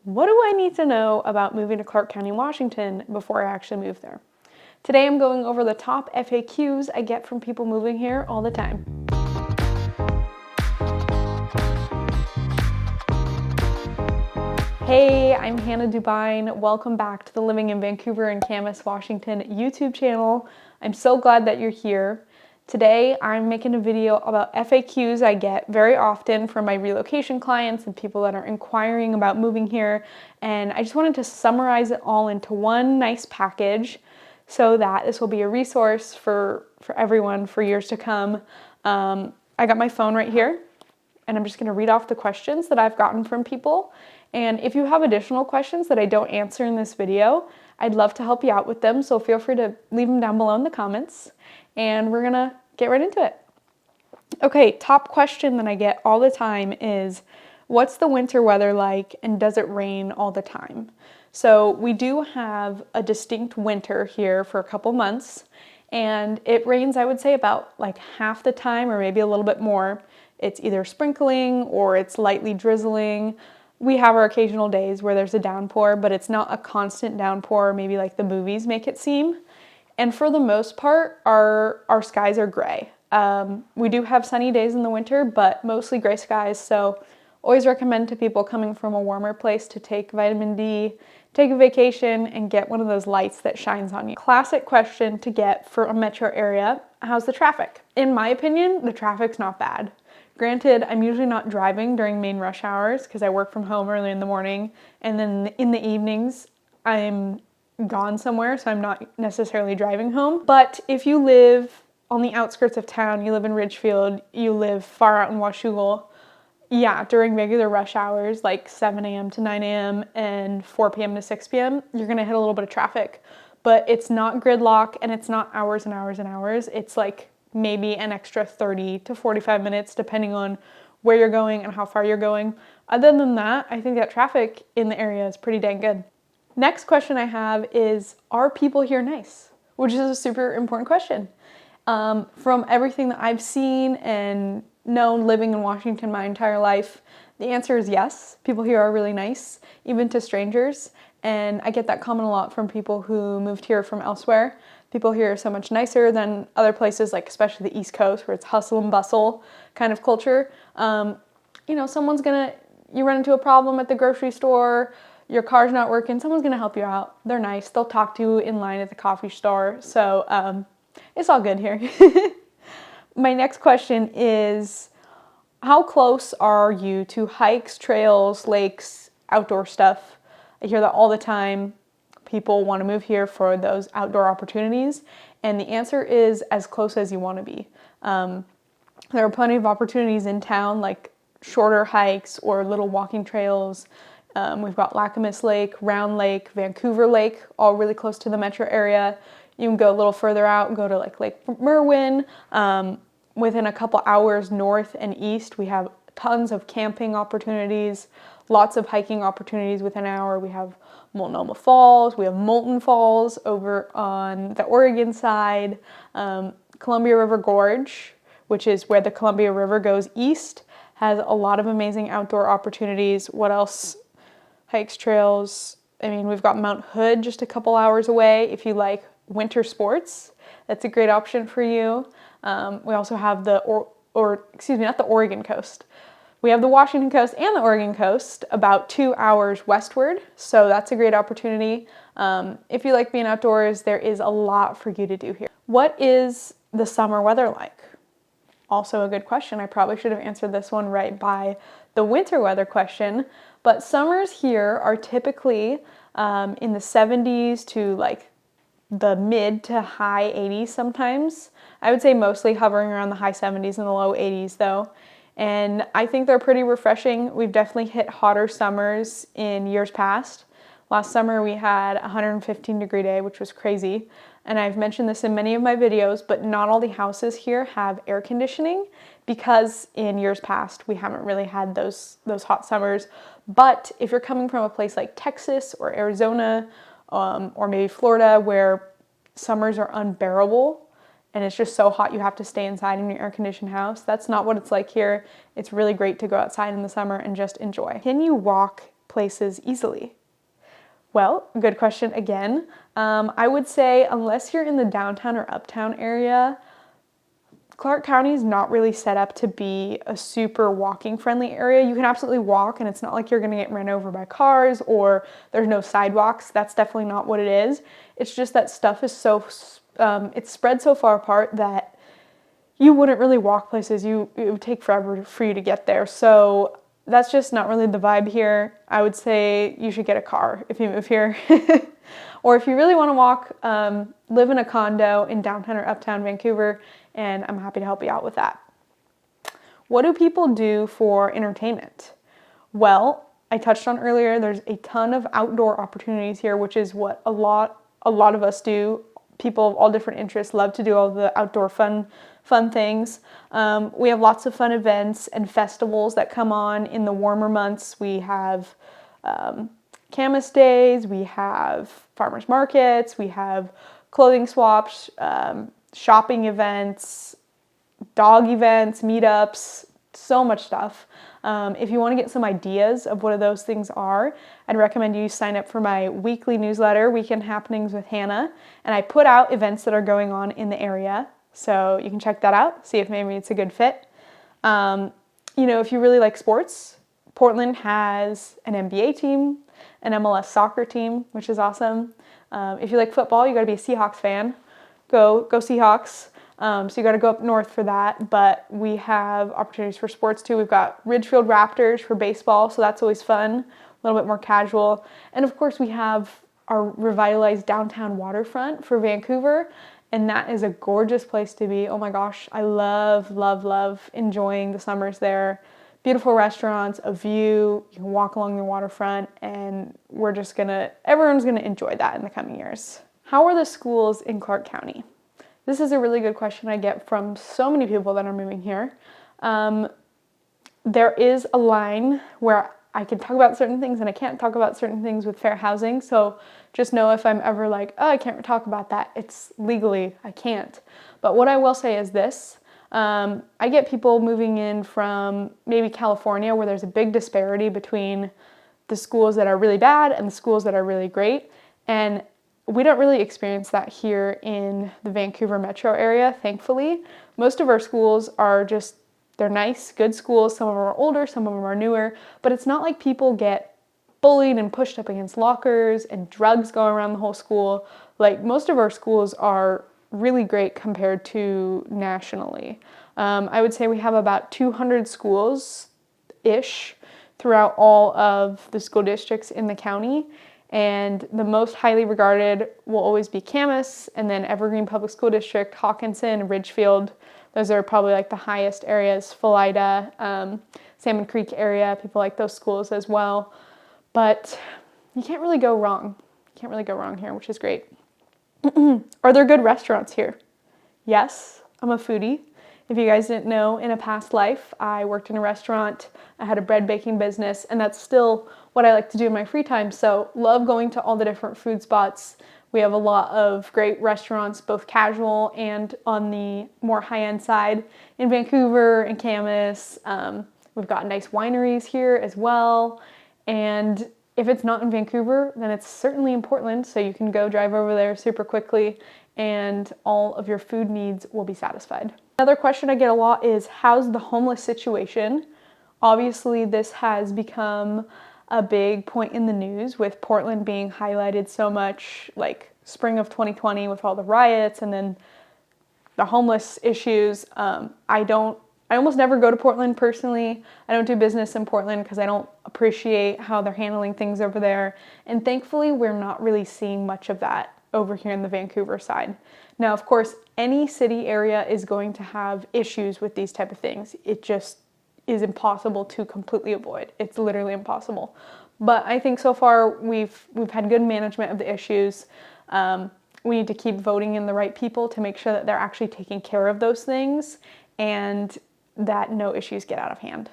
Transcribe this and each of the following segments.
What do I need to know about moving to Clark County, Washington before I actually move there? Today I'm going over the top FAQs I get from people moving here all the time. Hey, I'm Hannah Dubyne. Welcome back to the Living in Vancouver and Camas, Washington YouTube channel. I'm so glad that you're here. Today I'm making a video about FAQs I get very often from my relocation clients and people that are inquiring about moving here, and I just wanted to summarize it all into one nice package so that this will be a resource for everyone for years to come. I got my phone right here and I'm just going to read off the questions that I've gotten from people. And if you have additional questions that I don't answer in this video, I'd love to help you out with them, so feel free to leave them down below in the comments. And we're gonna get right into it. Okay, top question that I get all the time is, what's the winter weather like and does it rain all the time? So we do have a distinct winter here for a couple months, and it rains, I would say, about like half the time or maybe a little bit more. It's either sprinkling or it's lightly drizzling. We have our occasional days where there's a downpour, but it's not a constant downpour, maybe like the movies make it seem. And for the most part, our skies are gray. We do have sunny days in the winter, but mostly gray skies. So always recommend to people coming from a warmer place to take vitamin D, take a vacation, and get one of those lights that shines on you. Classic question to get for a metro area: how's the traffic? In my opinion, the traffic's not bad. Granted, I'm usually not driving during main rush hours because I work from home early in the morning, and then in the evenings I'm gone somewhere, so I'm not necessarily driving home. But if you live on the outskirts of town, you live in Ridgefield, you live far out in Washougal, yeah, during regular rush hours like 7 a.m. to 9 a.m. and 4 p.m. to 6 p.m., you're gonna hit a little bit of traffic. But it's not gridlock and it's not hours and hours and hours. It's like maybe an extra 30 to 45 minutes depending on where you're going and how far you're going. Other than that, I think that traffic in the area is pretty dang good. Next question I have is, are people here nice? Which is a super important question. From everything that I've seen and known living in Washington my entire life, the answer is yes. People here are really nice, even to strangers. And I get that comment a lot from people who moved here from elsewhere. People here are so much nicer than other places, like especially the East Coast, where it's hustle and bustle kind of culture. You know, you run into a problem at the grocery store, your car's not working, someone's gonna help you out. They're nice. They'll talk to you in line at the coffee store. So it's all good here. My next question is, how close are you to hikes, trails, lakes, outdoor stuff? I hear that all the time. People want to move here for those outdoor opportunities, and the answer is as close as you want to be. There are plenty of opportunities in town, like shorter hikes or little walking trails. We've got Camas Lake, Round Lake, Vancouver Lake, all really close to the metro area. You can go a little further out and go to like Lake Merwin. Within a couple hours north and east, we have tons of camping opportunities, lots of hiking opportunities within an hour. We have Multnomah Falls, we have Molten Falls over on the Oregon side, Columbia River Gorge, which is where the Columbia River goes east, has a lot of amazing outdoor opportunities. What else? Hikes, trails. I mean, we've got Mount Hood just a couple hours away. If you like winter sports, that's a great option for you. We also have not the Oregon coast. We have the Washington coast and the Oregon coast about 2 hours westward, so that's a great opportunity. If you like being outdoors, there is a lot for you to do here. What is the summer weather like? Also a good question. I probably should have answered this one right by the winter weather question, but summers here are typically in the 70s to like the mid to high 80s sometimes. I would say mostly hovering around the high 70s and the low 80s though. And I think they're pretty refreshing. We've definitely hit hotter summers in years past. Last summer we had a 115-degree day, which was crazy. And I've mentioned this in many of my videos, but not all the houses here have air conditioning because in years past we haven't really had those hot summers. But if you're coming from a place like Texas or Arizona or maybe Florida where summers are unbearable, and it's just so hot you have to stay inside in your air-conditioned house. That's not what it's like here. It's really great to go outside in the summer and just enjoy. Can you walk places easily? Well, good question again. I would say unless you're in the downtown or uptown area, Clark County is not really set up to be a super walking friendly area. You can absolutely walk, and it's not like you're gonna get run over by cars or there's no sidewalks. That's definitely not what it is. It's just that stuff is so, it's spread so far apart that you wouldn't really walk places. It would take forever for you to get there. So that's just not really the vibe here. I would say you should get a car if you move here. Or if you really want to walk, live in a condo in downtown or uptown Vancouver, and I'm happy to help you out with that. What do people do for entertainment? Well, I touched on earlier, there's a ton of outdoor opportunities here, which is what a lot of us do. People of all different interests love to do all the outdoor fun things. We have lots of fun events and festivals that come on in the warmer months. We have Camas days, we have farmers markets, we have clothing swaps, shopping events, dog events, meetups, so much stuff. If you want to get some ideas of what those things are, I'd recommend you sign up for my weekly newsletter, Weekend Happenings with Hannah, and I put out events that are going on in the area, so you can check that out, see if maybe it's a good fit. If you really like sports, Portland has an NBA team, an MLS soccer team, which is awesome. If you like football, you got to be a Seahawks fan. Go Seahawks. So you got to go up north for that, but we have opportunities for sports too. We've got Ridgefield Raptors for baseball, so that's always fun, a little bit more casual. And of course we have our revitalized downtown waterfront for Vancouver, and that is a gorgeous place to be. Oh my gosh, I love enjoying the summers there. Beautiful restaurants, a view, you can walk along the waterfront, and everyone's gonna enjoy that in the coming years. How are the schools in Clark County? This is a really good question I get from so many people that are moving here. There is a line where I can talk about certain things and I can't talk about certain things with fair housing, so just know if I'm ever like, oh, I can't talk about that, it's legally, I can't. But what I will say is this. I get people moving in from maybe California where there's a big disparity between the schools that are really bad and the schools that are really great. And we don't really experience that here in the Vancouver metro area, thankfully. Most of our schools are they're nice, good schools. Some of them are older, some of them are newer, but it's not like people get bullied and pushed up against lockers and drugs going around the whole school. Like, most of our schools are really great compared to nationally. I would say we have about 200 schools-ish throughout all of the school districts in the county, and the most highly regarded will always be Camas, and then Evergreen Public School District, Hawkinson, Ridgefield. Those are probably like the highest areas. Philida, Salmon Creek area, people like those schools as well. But you can't really go wrong. You can't really go wrong here, which is great. Are there good restaurants here? Yes, I'm a foodie. If you guys didn't know, in a past life, I worked in a restaurant. I had a bread baking business, and that's still what I like to do in my free time. So love going to all the different food spots. We have a lot of great restaurants, both casual and on the more high-end side in Vancouver and Camas. We've got nice wineries here as well. And if it's not in Vancouver, then it's certainly in Portland, so you can go drive over there super quickly and all of your food needs will be satisfied. Another question I get a lot is, how's the homeless situation? Obviously, this has become a big point in the news with Portland being highlighted so much, like spring of 2020 with all the riots and then the homeless issues. I almost never go to Portland personally. I don't do business in Portland because I don't appreciate how they're handling things over there. And thankfully, we're not really seeing much of that over here in the Vancouver side. Now, of course, any city area is going to have issues with these type of things. It just is impossible to completely avoid. It's literally impossible. But I think so far we've had good management of the issues. We need to keep voting in the right people to make sure that they're actually taking care of those things and that no issues get out of hand.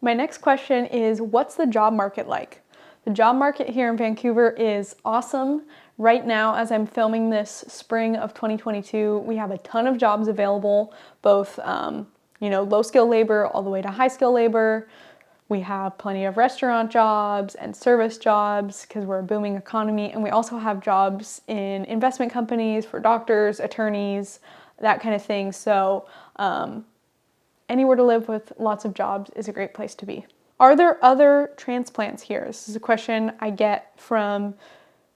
My next question is, what's the job market like? The job market here in Vancouver is awesome. Right now, as I'm filming this spring of 2022, we have a ton of jobs available, both low skill labor all the way to high skill labor. We have plenty of restaurant jobs and service jobs because we're a booming economy. And we also have jobs in investment companies for doctors, attorneys, that kind of thing. So anywhere to live with lots of jobs is a great place to be. Are there other transplants here? This is a question I get from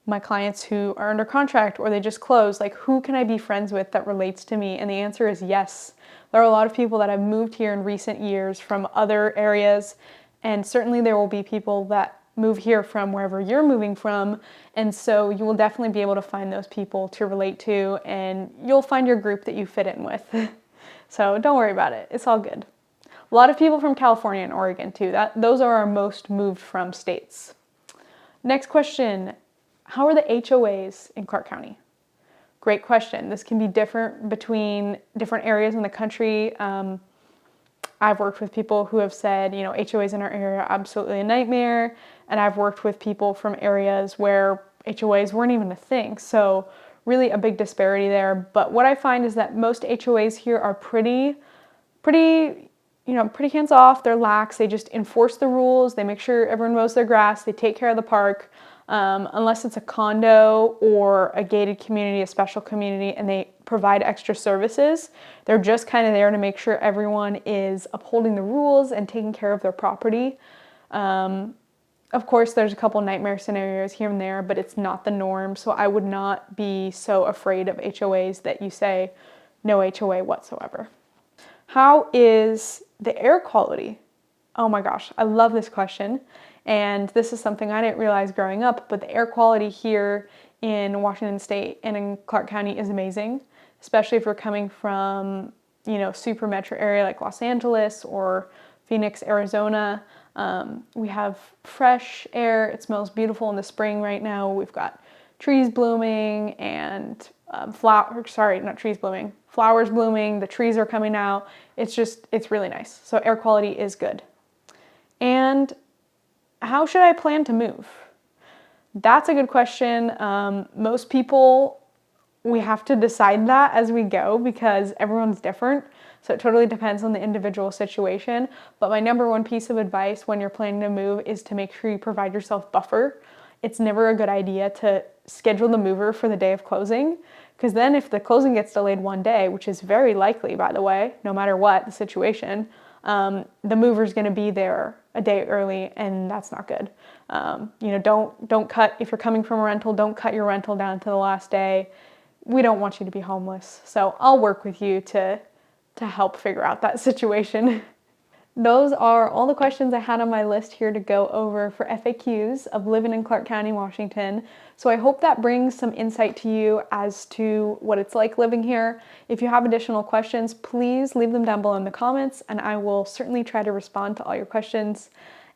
my clients who are under contract or they just closed. Like, who can I be friends with that relates to me? And the answer is yes. There are a lot of people that have moved here in recent years from other areas, and certainly there will be people that move here from wherever you're moving from, and so you will definitely be able to find those people to relate to, and you'll find your group that you fit in with. So don't worry about it, it's all good. A lot of people from California and Oregon too. Those are our most moved from states. Next question, how are the HOAs in Clark County? Great question. This can be different between different areas in the country. I've worked with people who have said, you know, HOAs in our area are absolutely a nightmare. And I've worked with people from areas where HOAs weren't even a thing. So really a big disparity there. But what I find is that most HOAs here are pretty hands off. They're lax. They just enforce the rules. They make sure everyone mows their grass. They take care of the park. Unless it's a condo or a gated community, a special community, and they provide extra services, they're just kind of there to make sure everyone is upholding the rules and taking care of their property. Of course, there's a couple nightmare scenarios here and there, but it's not the norm. So I would not be so afraid of HOAs that you say no HOA whatsoever. How is the air quality? Oh my gosh, I love this question. And this is something I didn't realize growing up, but the air quality here in Washington State and in Clark County is amazing, especially if you're coming from, you know, super metro area like Los Angeles or Phoenix, Arizona. We have fresh air. It smells beautiful in the spring right now. We've got trees blooming and flowers blooming. The trees are coming out. It's really nice. So air quality is good. And how should I plan to move? That's a good question. Most people, we have to decide that as we go because everyone's different. So it totally depends on the individual situation. But my number one piece of advice when you're planning to move is to make sure you provide yourself buffer. It's never a good idea to schedule the mover for the day of closing, because then if the closing gets delayed one day, which is very likely, by the way, no matter what the situation, the mover's going to be there a day early, and that's not good. Don't cut, if you're coming from a rental, don't cut your rental down to the last day. We don't want you to be homeless. So I'll work with you to help figure out that situation. Those are all the questions I had on my list here to go over for FAQs of living in Clark County, Washington. So I hope that brings some insight to you as to what it's like living here. If you have additional questions, please leave them down below in the comments, and I will certainly try to respond to all your questions.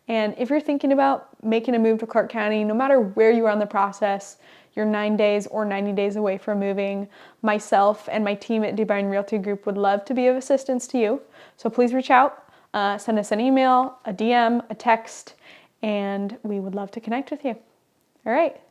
And if you're thinking about making a move to Clark County, no matter where you are in the process, you're 9 days or 90 days away from moving, myself and my team at Dubyne Realty Group would love to be of assistance to you. So please reach out. Send us an email, a DM, a text, and we would love to connect with you. All right.